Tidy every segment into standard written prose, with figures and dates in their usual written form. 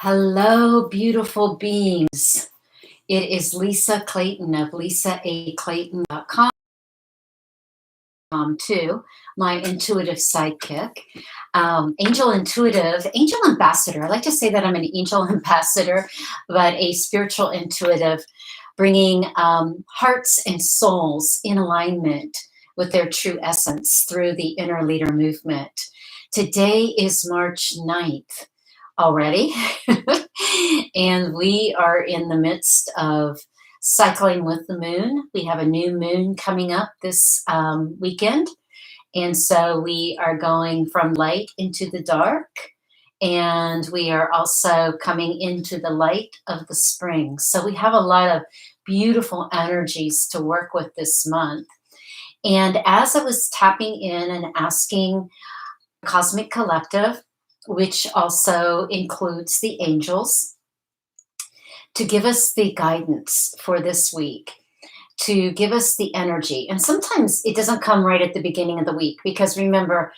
Hello, beautiful beings. It is Lisa Clayton of lisaaclayton.com too, my intuitive sidekick. Angel intuitive, angel ambassador. I like to say that I'm an angel ambassador, but a spiritual intuitive, bringing hearts and souls in alignment with their true essence through the inner leader movement. Today is March 9th already, and we are in the midst of cycling with the moon. We have a new moon coming up this weekend. And so we are going from light into the dark. And we are also coming into the light of the spring. So we have a lot of beautiful energies to work with this month. And as I was tapping in and asking Cosmic Collective, which also includes the angels, to give us the guidance for this week, to give us the energy. And sometimes it doesn't come right at the beginning of the week, because remember,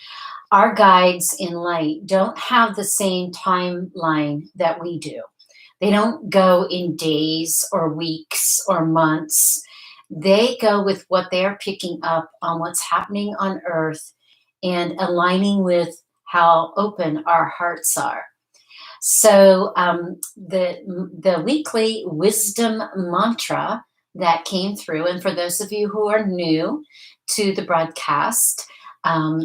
our guides in light don't have the same timeline that we do. They don't go in days or weeks or months. They go with what they're picking up on what's happening on Earth and aligning with how open our hearts are. So the weekly wisdom mantra that came through, and for those of you who are new to the broadcast,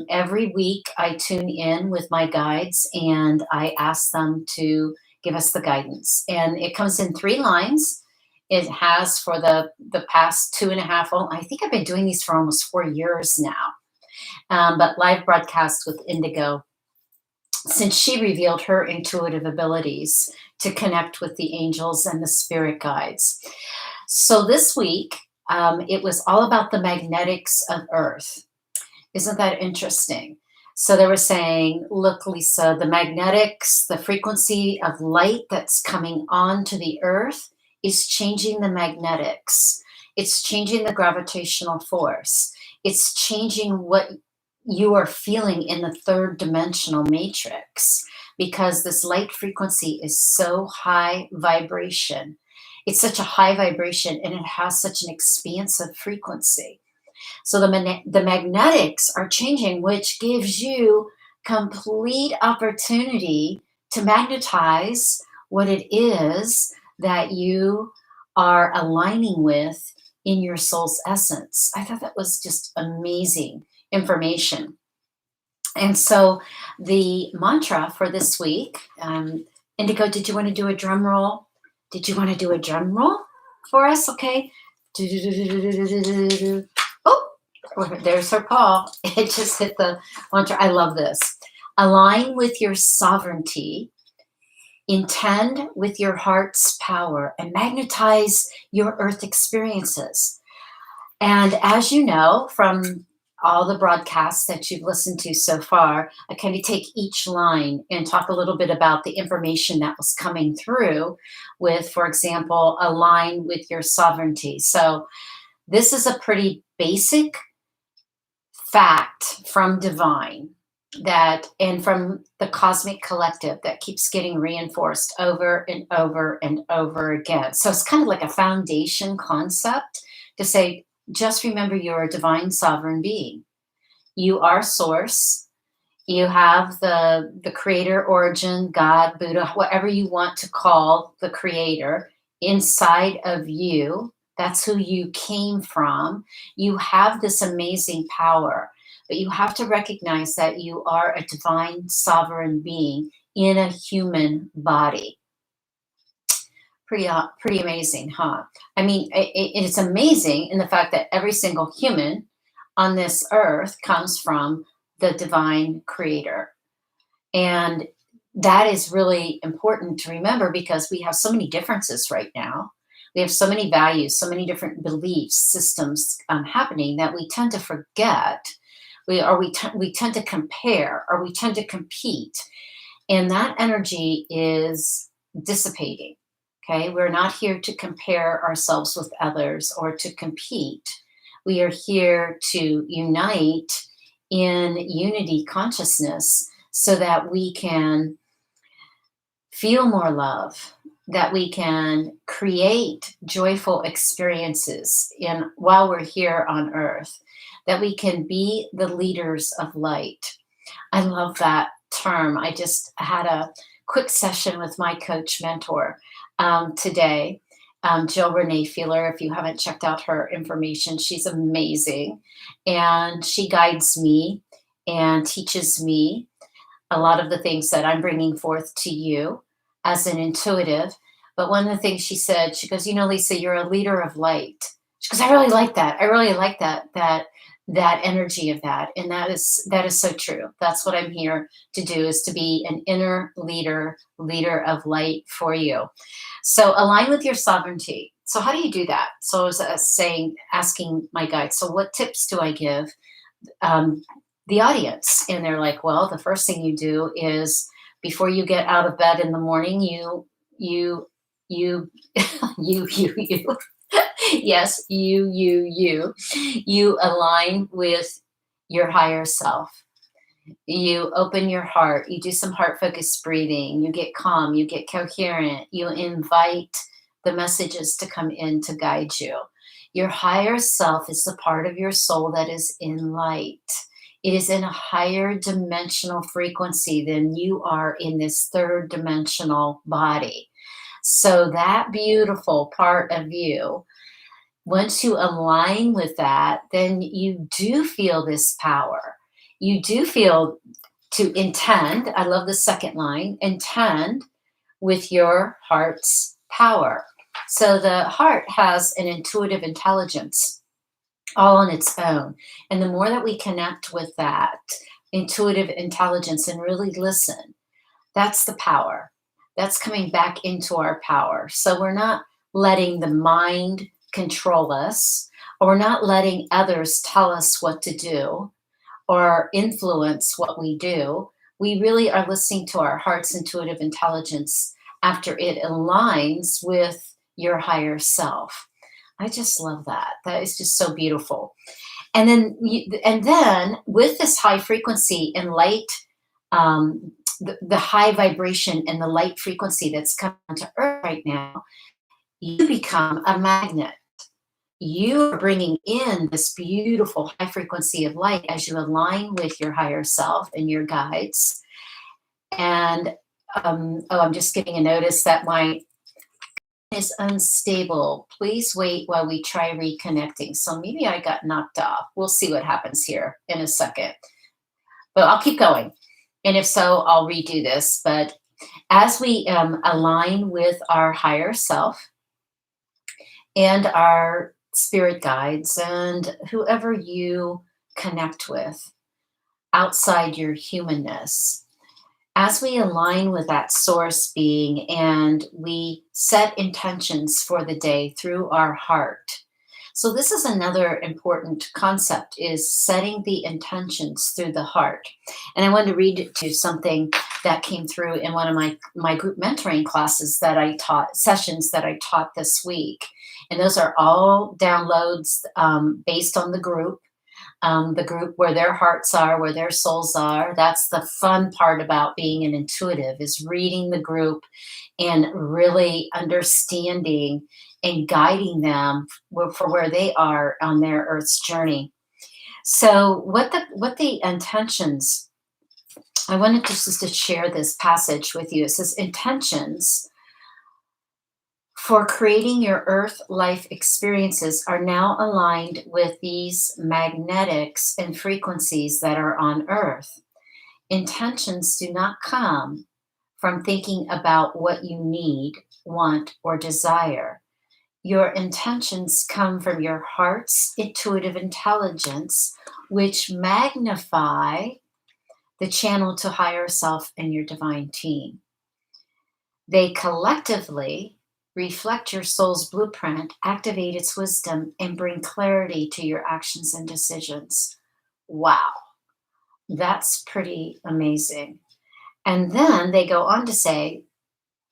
every week I tune in with my guides and I ask them to give us the guidance. And it comes in 3 lines. It has for the past 2.5, I think I've been doing these for almost 4 years now. But live broadcast with Indigo, since she revealed her intuitive abilities to connect with the angels and the spirit guides. So this week, it was all about the magnetics of Earth. Isn't that interesting? So they were saying, look, Lisa, the magnetics, the frequency of light that's coming onto the Earth is changing the magnetics. It's changing the gravitational force. It's changing what you are feeling in the 3rd dimensional matrix, because this light frequency is so high vibration. It's such a high vibration and it has such an expansive frequency. So the magnetics are changing, which gives you complete opportunity to magnetize what it is that you are aligning with in your soul's essence. I thought that was just amazing information. And so the mantra for this week, Indigo, did you want to do a drum roll? Did you want to do a drum roll for us? Okay. Oh, there's her paw. It just hit the mantra. I love this. Align with your sovereignty, intend with your heart's power, and magnetize your earth experiences. And as you know from all the broadcasts that you've listened to so far, I kind of take each line and talk a little bit about the information that was coming through with, for example, align with your sovereignty. So this is a pretty basic fact from divine that, and from the cosmic collective, that keeps getting reinforced over and over and over again. So it's kind of like a foundation concept to say, just remember you're a divine sovereign being. You are source. You have the creator, origin, God, Buddha, whatever you want to call the creator inside of you. That's who you came from. You have this amazing power, but you have to recognize that you are a divine sovereign being in a human body. Pretty amazing, huh? I mean, it's amazing in the fact that every single human on this earth comes from the divine creator. And that is really important to remember, because we have so many differences right now. We have so many values, so many different belief systems happening, that we tend to forget. We tend to compare, or we tend to compete. And that energy is dissipating. Okay, we're not here to compare ourselves with others or to compete. We are here to unite in unity consciousness so that we can feel more love, that we can create joyful experiences in while we're here on earth, that we can be the leaders of light. I love that term. I just had a quick session with my coach mentor today, Jill Renee Feeler. If you haven't checked out her information, she's amazing. And she guides me and teaches me a lot of the things that I'm bringing forth to you as an intuitive. But one of the things she said, she goes, Lisa, you're a leader of light. She goes, I really like that. I really like that energy of that. And that is so true. That's what I'm here to do, is to be an inner leader of light for you. So align with your sovereignty. So how do you do that? So I was asking my guide, so what tips do I give um, the audience? And they're like, well, the first thing you do is, before you get out of bed in the morning, you you yes, you align with your higher self. You open your heart, you do some heart focused breathing, you get calm, you get coherent, you invite the messages to come in to guide you. Your higher self is the part of your soul that is in light. It is in a higher dimensional frequency than you are in this third dimensional body. So, that beautiful part of you, once you align with that, then you do feel this power. You do feel to intend. I love the second line, intend with your heart's power. So the heart has an intuitive intelligence all on its own. And the more that we connect with that intuitive intelligence and really listen, that's the power. That's coming back into our power. So we're not letting the mind control us, or we're not letting others tell us what to do or influence what we do. We really are listening to our heart's intuitive intelligence after it aligns with your higher self. I just love that. That is just so beautiful. And then with this high frequency and light, the high vibration and the light frequency that's coming to Earth right now, you become a magnet. You are bringing in this beautiful high frequency of light as you align with your higher self and your guides. And I'm just getting a notice that my is unstable. Please wait while we try reconnecting. So maybe I got knocked off. We'll see what happens here in a second. But I'll keep going. And if so, I'll redo this. But as we align with our higher self and our spirit guides and whoever you connect with outside your humanness, as we align with that source being and we set intentions for the day through our heart. So this is another important concept, is setting the intentions through the heart. And I wanted to read to you something that came through in one of my group mentoring classes that I taught, sessions that I taught this week. And those are all downloads based on the group where their hearts are, where their souls are. That's the fun part about being an intuitive, is reading the group and really understanding and guiding them for where they are on their Earth's journey. So what the intentions, I wanted just to share this passage with you. It says, intentions for creating your Earth life experiences are now aligned with these magnetics and frequencies that are on Earth. Intentions do not come from thinking about what you need, want, or desire. Your intentions come from your heart's intuitive intelligence, which magnify the channel to higher self and your divine team. They collectively reflect your soul's blueprint, activate its wisdom, and bring clarity to your actions and decisions. Wow, that's pretty amazing. And then they go on to say,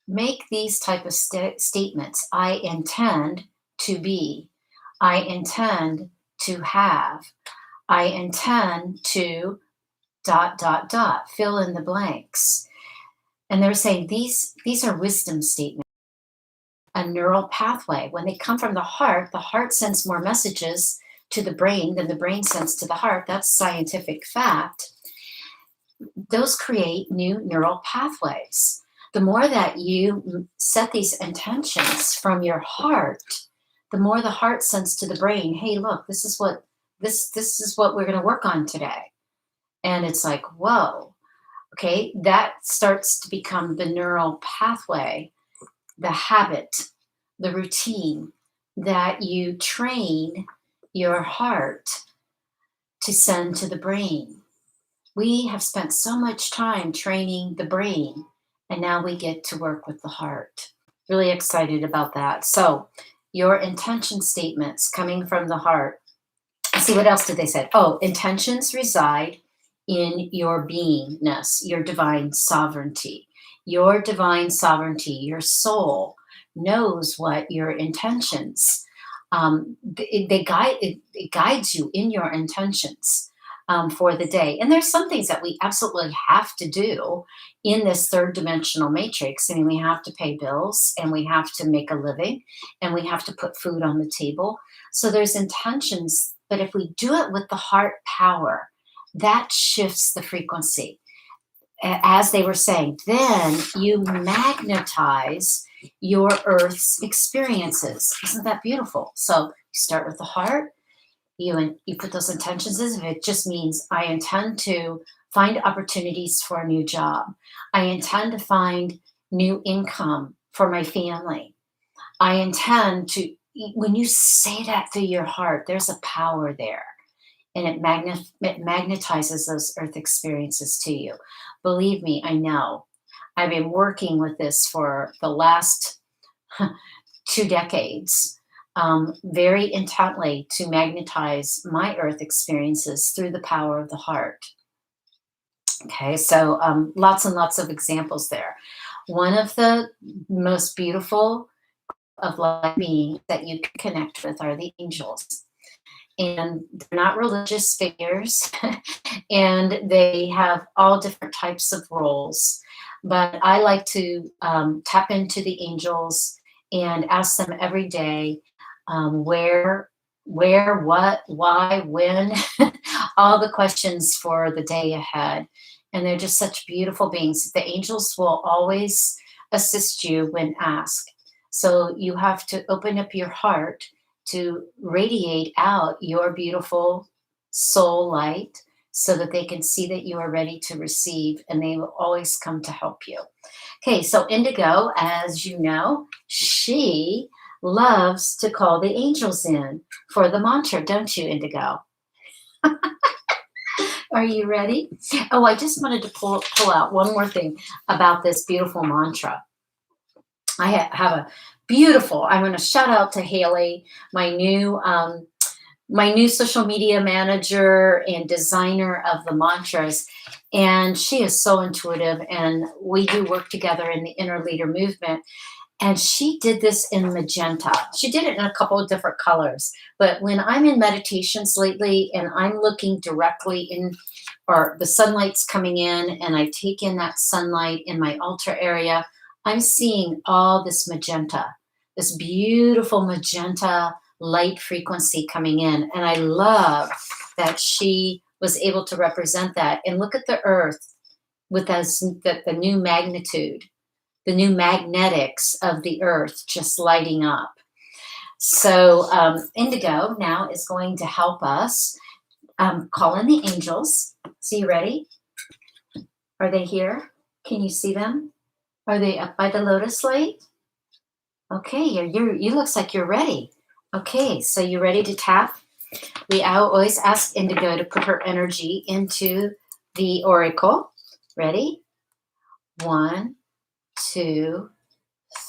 make these type of statements. I intend to be. I intend to have. I intend to ... Fill in the blanks. And they're saying these are wisdom statements, a neural pathway. When they come from the heart sends more messages to the brain than the brain sends to the heart. That's scientific fact. Those create new neural pathways. The more that you set these intentions from your heart, the more the heart sends to the brain, hey, look, this is what we're going to work on today. And it's like, whoa, okay, that starts to become the neural pathway, the habit, the routine that you train your heart to send to the brain. We have spent so much time training the brain, and now we get to work with the heart. Really excited about that. So, your intention statements coming from the heart. Let's see, what else did they say? Oh, intentions reside in your beingness, your divine sovereignty. Your divine sovereignty, your soul knows what your intentions. It guides you in your intentions for the day. And there's some things that we absolutely have to do in this third dimensional matrix. I mean, we have to pay bills and we have to make a living and we have to put food on the table. So there's intentions, but if we do it with the heart power, that shifts the frequency. As they were saying, then you magnetize your Earth's experiences. Isn't that beautiful? So you start with the heart, you put those intentions in. If it just means I intend to find opportunities for a new job, I intend to find new income for my family, I intend to, when you say that through your heart, there's a power there. And it magnetizes those earth experiences to you. Believe me, I know. I've been working with this for the last 2 decades, very intently to magnetize my earth experiences through the power of the heart. Okay, so lots and lots of examples there. One of the most beautiful of light beings that you can connect with are the angels. And they're not religious figures, and they have all different types of roles. But I like to tap into the angels and ask them every day where, what, why, when, all the questions for the day ahead. And they're just such beautiful beings. The angels will always assist you when asked. So you have to open up your heart to radiate out your beautiful soul light so that they can see that you are ready to receive, and they will always come to help you. Okay, so Indigo, as you know, she loves to call the angels in for the mantra, don't you, Indigo? Are you ready? Oh, I just wanted to pull out one more thing about this beautiful mantra. I have a beautiful, I'm going to shout out to Haley, my new social media manager and designer of the mantras. And she is so intuitive, and we do work together in the inner leader movement. And she did this in magenta. She did it in a couple of different colors. But when I'm in meditations lately and I'm looking directly in, or the sunlight's coming in, and I take in that sunlight in my altar area, I'm seeing all this magenta, this beautiful magenta light frequency coming in. And I love that she was able to represent that. And look at the earth with the new magnitude, the new magnetics of the earth just lighting up. So Indigo now is going to help us call in the angels. So you ready? Are they here? Can you see them? Are they up by the lotus light? Okay, you looks like you're ready. Okay, so you ready to tap? We always ask Indigo to put her energy into the oracle. Ready? 1, 2,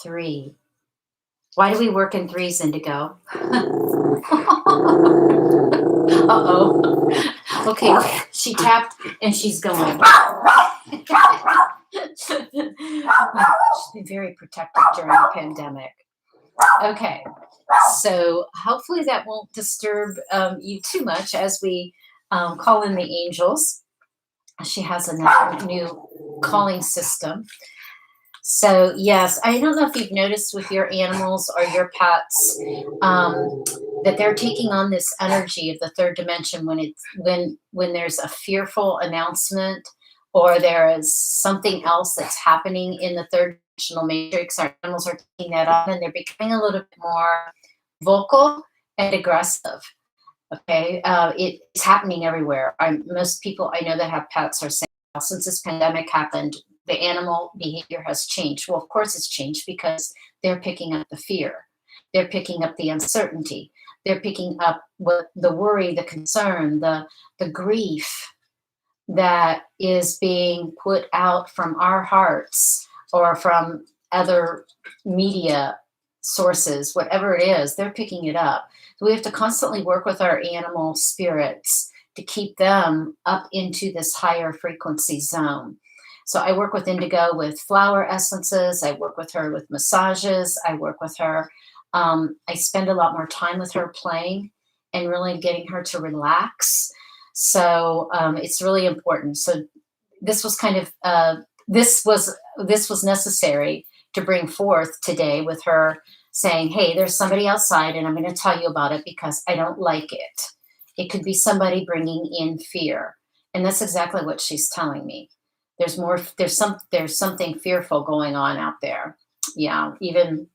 3. Why do we work in threes, Indigo? Uh-oh. Okay, she tapped and she's going. She's been very protective during the pandemic. Okay, so hopefully that won't disturb you too much as we call in the angels. She has another new calling system. So yes, I don't know if you've noticed with your animals or your pets, that they're taking on this energy of the third dimension when when there's a fearful announcement or there is something else that's happening in the third dimensional matrix. Our animals are taking that on and they're becoming a little bit more vocal and aggressive. Okay, it's happening everywhere. Most people I know that have pets are saying, "Well, since this pandemic happened, the animal behavior has changed." Well, of course it's changed because they're picking up the fear, they're picking up the uncertainty, they're picking up what the worry, the concern, the grief that is being put out from our hearts or from other media sources, whatever it is, they're picking it up. So we have to constantly work with our animal spirits to keep them up into this higher frequency zone. So I work with Indigo with flower essences. I work with her with massages. I work with her. I spend a lot more time with her playing and really getting her to relax. So it's really important. So this was kind of this was necessary to bring forth today with her saying, "Hey, there's somebody outside, and I'm going to tell you about it because I don't like it." It could be somebody bringing in fear, and that's exactly what she's telling me. There's more. There's something fearful going on out there. Yeah, even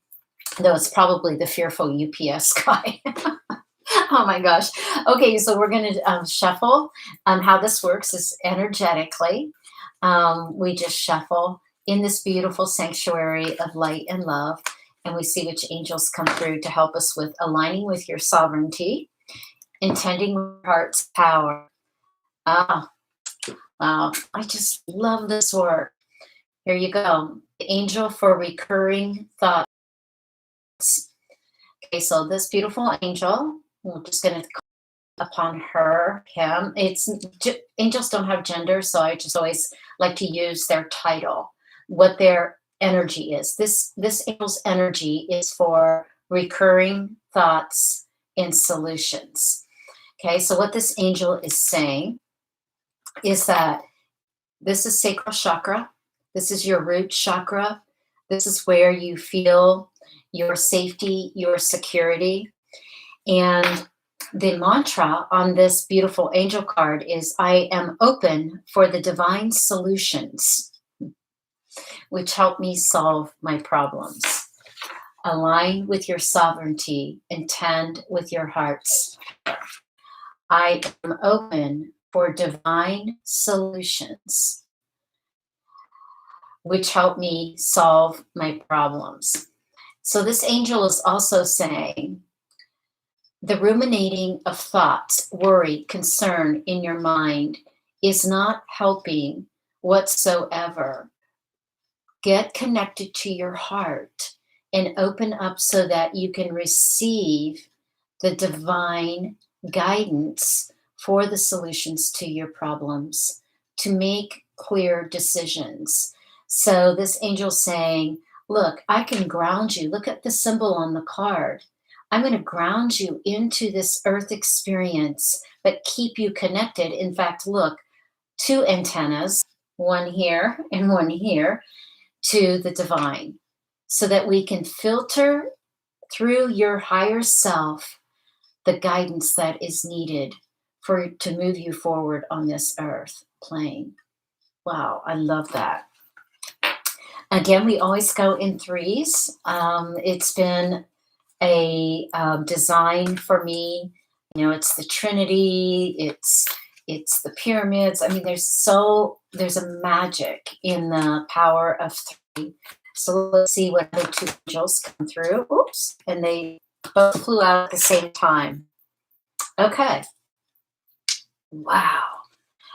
though it's probably the fearful UPS guy. Oh my gosh. Okay, so we're going to shuffle. How this works is energetically. We just shuffle in this beautiful sanctuary of light and love, and we see which angels come through to help us with aligning with your sovereignty, intending with your heart's power. Ah, wow. I just love this work. Here you go. The angel for recurring thoughts. Okay, so this beautiful angel, we're just going to upon her, him. Angels don't have gender, so I just always like to use their title, what their energy is. This angel's energy is for recurring thoughts and solutions. Okay, so what this angel is saying is that this is sacral chakra. This is your root chakra. This is where you feel your safety, your security. And the mantra on this beautiful angel card is I am open for the divine solutions which help me solve my problems. Align with your sovereignty and tend with your hearts. I am open for divine solutions which help me solve my problems. So this angel is also saying the ruminating of thoughts, worry, concern in your mind is not helping whatsoever. Get connected to your heart and open up so that you can receive the divine guidance for the solutions to your problems, to make clear decisions. So this angel's saying, look, I can ground you. Look at the symbol on the card. I'm going to ground you into this earth experience, but keep you connected. In fact, look, two antennas, one here and one here, to the divine, so that we can filter through your higher self the guidance that is needed for to move you forward on this earth plane. Wow, I love that. Again, we always go in threes. It's been a design for me. You know, it's the Trinity. It's the pyramids. I mean, there's a magic in the power of three. So let's see what other two angels come through. Oops, and they both flew out at the same time. Okay. Wow.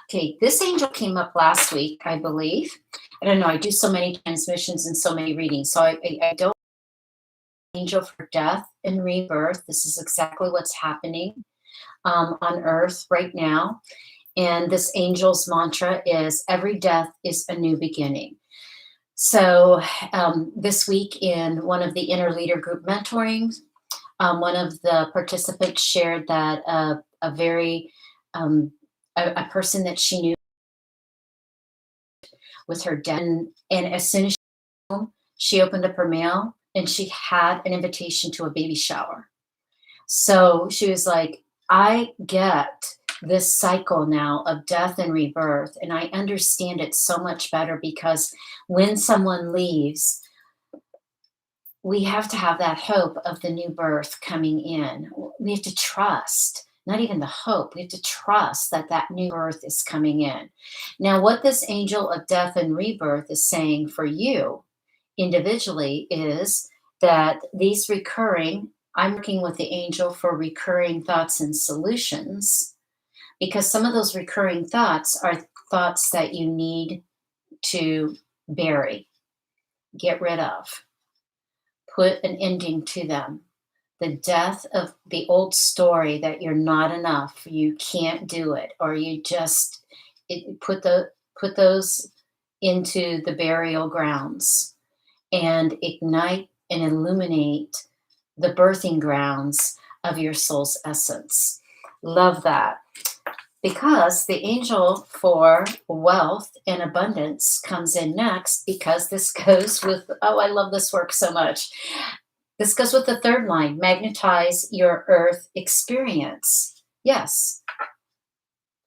Okay, this angel came up last week, I believe. I don't know. I do so many transmissions and so many readings, so I don't. Angel for death and rebirth. This is exactly what's happening on earth right now. And this angel's mantra is every death is a new beginning. So this week in one of the inner leader group mentoring, one of the participants shared that a very a person that she knew with her death, and as soon as she opened up her mail and she had an invitation to a baby shower. So she was like, I get this cycle now of death and rebirth, and I understand it so much better because when someone leaves, we have to have that hope of the new birth coming in. We have to trust, not even the hope, we have to trust that that new birth is coming in. Now, what this angel of death and rebirth is saying for you individually is that these recurring, I'm working with the angel for recurring thoughts and solutions because some of those recurring thoughts are thoughts that you need to bury, get rid of, put an ending to them. The death of the old story that you're not enough, you can't do it, or you just put those into the burial grounds and ignite and illuminate the birthing grounds of your soul's essence. Love that. Because the angel for wealth and abundance comes in next, because this goes with, oh, I love this work so much. This goes with the third line, magnetize your earth experience. Yes,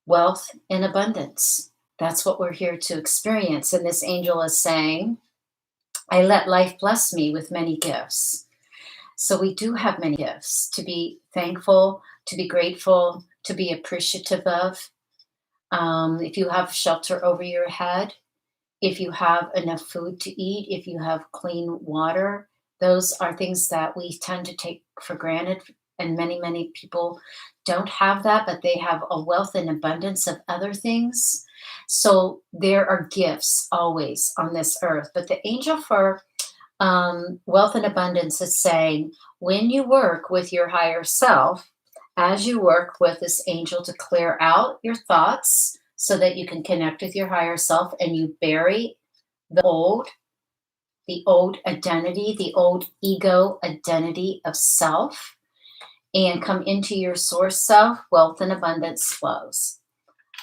wealth and abundance. That's what we're here to experience. And this angel is saying, I let life bless me with many gifts. So we do have many gifts to be thankful, to be grateful, to be appreciative of. If you have shelter over your head, if you have enough food to eat, if you have clean water, those are things that we tend to take for granted. And many, many people don't have that, but they have a wealth and abundance of other things. So there are gifts always on this earth. But the angel for wealth and abundance is saying, when you work with your higher self, as you work with this angel to clear out your thoughts so that you can connect with your higher self and you bury the old identity, the old ego identity of self, and come into your source self, wealth and abundance flows.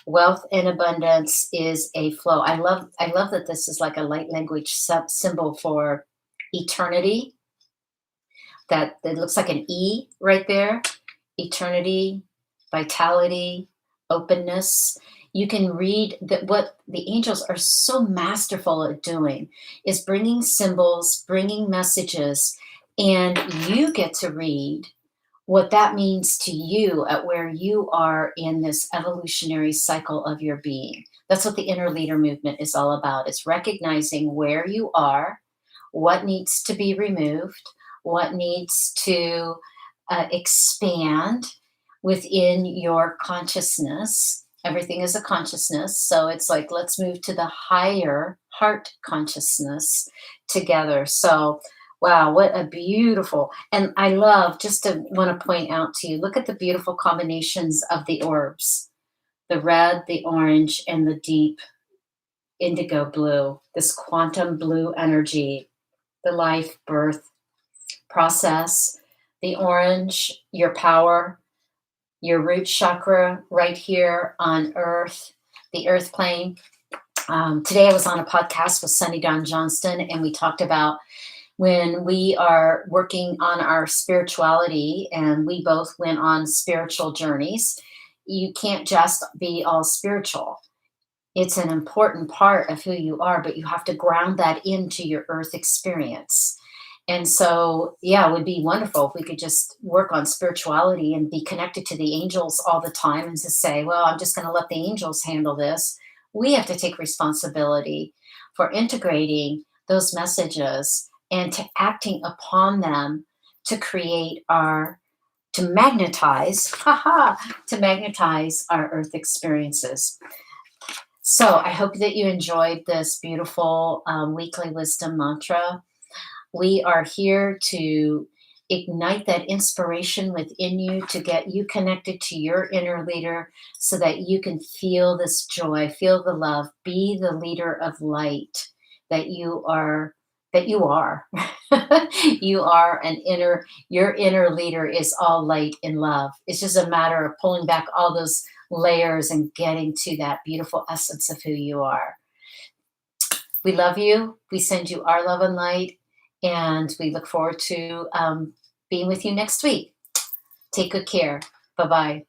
Wealth and abundance is a flow. I love that this is like a light language symbol for eternity. That it looks like an E right there. Eternity, vitality, openness. You can read that what the angels are so masterful at doing is bringing symbols, bringing messages, and you get to read what that means to you at where you are in this evolutionary cycle of your being. That's what the inner leader movement is all about. It's recognizing where you are, what needs to be removed, what needs to expand within your consciousness. Everything is a consciousness. So it's like, let's move to the higher heart consciousness together. So, wow, what a beautiful, and I love, just to want to point out to you, look at the beautiful combinations of the orbs, the red, the orange, and the deep indigo blue, this quantum blue energy, the life birth process, the orange, your power, your root chakra right here on earth, the earth plane. Today I was on a podcast with Sunny Don Johnston, and we talked about when we are working on our spirituality, and we both went on spiritual journeys, you can't just be all spiritual. It's an important part of who you are, but you have to ground that into your earth experience. And so, yeah, it would be wonderful if we could just work on spirituality and be connected to the angels all the time and to say, well, I'm just going to let the angels handle this. We have to take responsibility for integrating those messages and to acting upon them to create to magnetize, to magnetize our earth experiences. So I hope that you enjoyed this beautiful weekly wisdom mantra. We are here to ignite that inspiration within you to get you connected to your inner leader so that you can feel this joy, feel the love, be the leader of light that you are. You are your inner leader is all light and love. It's just a matter of pulling back all those layers and getting to that beautiful essence of who you are. We love you. We send you our love and light, and we look forward to being with you next week. Take good care. Bye bye.